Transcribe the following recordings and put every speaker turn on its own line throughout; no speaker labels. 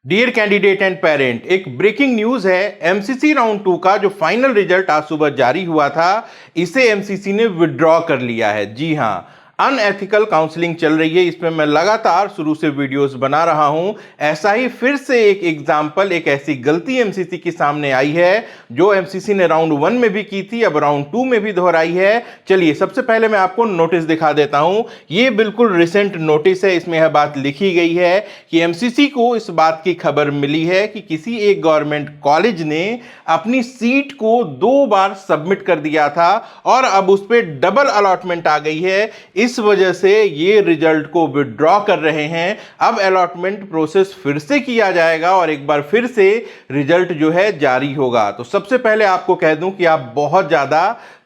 Dear candidate and parent, एक breaking news है। MCC round 2 का जो फाइनल रिजल्ट आज सुबह जारी हुआ था, इसे एमसीसी ने विड्रॉ कर लिया है। जी हां, अनएथिकल काउंसलिंग चल रही है। इसमें मैं लगातार शुरू से वीडियोस बना रहा हूं। ऐसा ही फिर से एक एग्जाम्पल, एक ऐसी गलती एमसीसी के सामने आई है जो एमसीसी ने राउंड 1 में भी की थी, अब राउंड 2 में भी दोहराई है। चलिए सबसे पहले मैं आपको नोटिस दिखा देता हूं। ये बिल्कुल रिसेंट नोटिस है। इसमें यह बात लिखी गई है कि एमसीसी को इस बात की खबर मिली है कि किसी एक गवर्नमेंट कॉलेज ने अपनी सीट को 2 बार सबमिट कर दिया था और अब उस पर डबल अलॉटमेंट आ गई है। इस वजह से ये रिजल्ट को विड्रॉ कर रहे हैं। अब अलॉटमेंट प्रोसेस फिर से किया जाएगा और एक बार फिर से रिजल्ट जो है जारी होगा। तो सबसे पहले आपको कह दूं कि आप बहुत ज्यादा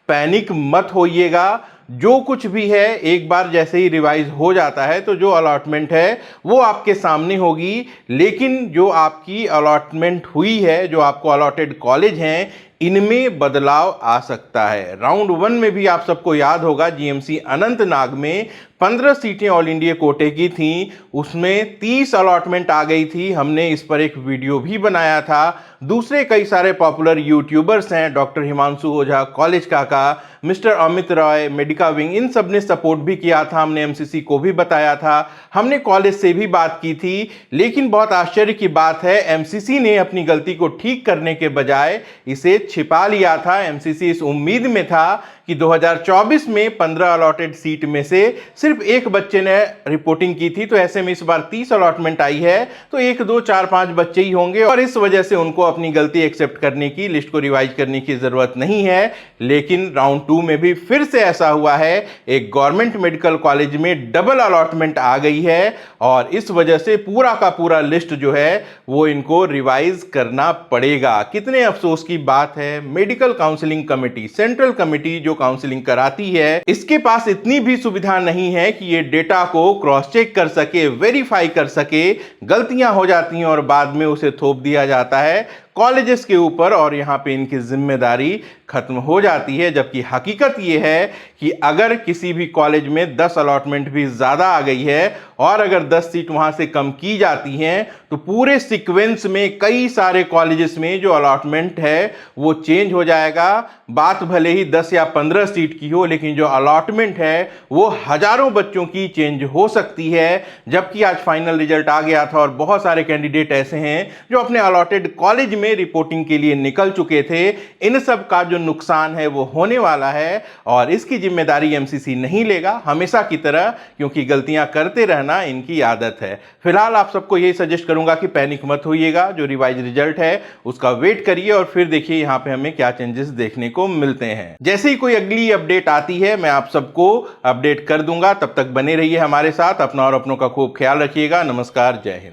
पैनिक मत होइएगा। जो कुछ भी है एक बार जैसे ही रिवाइज हो जाता है तो जो अलॉटमेंट है वो आपके सामने होगी। लेकिन जो आपकी अलॉटमेंट हुई है, जो आपको अलॉटेड कॉलेज हैं, इनमें बदलाव आ सकता है। राउंड 1 में भी आप सबको याद होगा जीएमसी अनंतनाग में 15 सीटें ऑल इंडिया कोटे की थीं, उसमें 30 अलॉटमेंट आ गई थी। हमने इस पर एक वीडियो भी बनाया था। दूसरे कई सारे पॉपुलर यूट्यूबर्स हैं, doctor Himanshu Ojha, College Kaka, mister Amit Roy, Medica Wing, इन सब ने सपोर्ट भी किया था। हमने एमसीसी को भी बताया था, हमने कॉलेज से भी बात की थी। लेकिन बहुत आश्चर्य की बात है, एमसीसी ने अपनी गलती को ठीक करने के बजाय इसे छिपा लिया था। एमसीसी इस उम्मीद में था कि 2024 में 15 अलॉटेड सीट में से सिर्फ एक बच्चे ने रिपोर्टिंग की थी, तो ऐसे में इस बार 30 अलॉटमेंट आई है तो 1 2 4 5 बच्चे ही होंगे और इस वजह से उनको अपनी गलती एक्सेप्ट करने की, लिस्ट को रिवाइज करने की जरूरत नहीं है। लेकिन राउंड 2 में भी फिर से ऐसा हुआ है, एक गवर्नमेंट मेडिकल कॉलेज में डबल अलॉटमेंट आ गई है और इस वजह से पूरा का पूरा लिस्ट जो है वो इनको रिवाइज करना पड़ेगा। कितने अफसोस की बात है, medical counselling committee, central committee जो काउंसलिंग कराती है, इसके पास इतनी भी सुविधा नहीं है कि ये डेटा को क्रॉस चेक कर सके, वेरीफाई कर सके। गलतियां हो जाती हैं और बाद में उसे थोप दिया जाता है कॉलेजेस के ऊपर और यहां पे इनकी जिम्मेदारी खत्म हो जाती है। जबकि हकीकत यह है कि अगर किसी भी कॉलेज में 10 अलॉटमेंट भी ज्यादा आ गई है और अगर 10 सीट वहां से कम की जाती हैं तो पूरे सीक्वेंस में कई सारे कॉलेजेस में जो अलॉटमेंट है वो चेंज हो जाएगा। बात भले ही 10 या 15 सीट की हो, लेकिन जो अलॉटमेंट है वो हजारों बच्चों की चेंज हो सकती है। जबकि आज फाइनल रिजल्ट आ गया था और बहुत सारे कैंडिडेट ऐसे हैं जो अपने अलॉटेड कॉलेज में रिपोर्टिंग के लिए निकल चुके थे। इन सब का जो नुकसान है वो होने वाला है और इसकी जिम्मेदारी एमसीसी नहीं लेगा, हमेशा की तरह, क्योंकि गलतियां करते रहना इनकी आदत है। फिलहाल आप सबको यही सजेस्ट करूंगा कि पैनिक मत होइएगा। जो रिवाइज रिजल्ट है उसका वेट करिए और फिर देखिए यहां पे हमें क्या चेंजेस देखने को मिलते हैं। जैसे ही कोई अगली अपडेट आती है मैं आप सबको अपडेट कर दूंगा। तब तक बने रहिए हमारे साथ। अपना और अपनों का खूब ख्याल रखिएगा। नमस्कार, जय हिंद।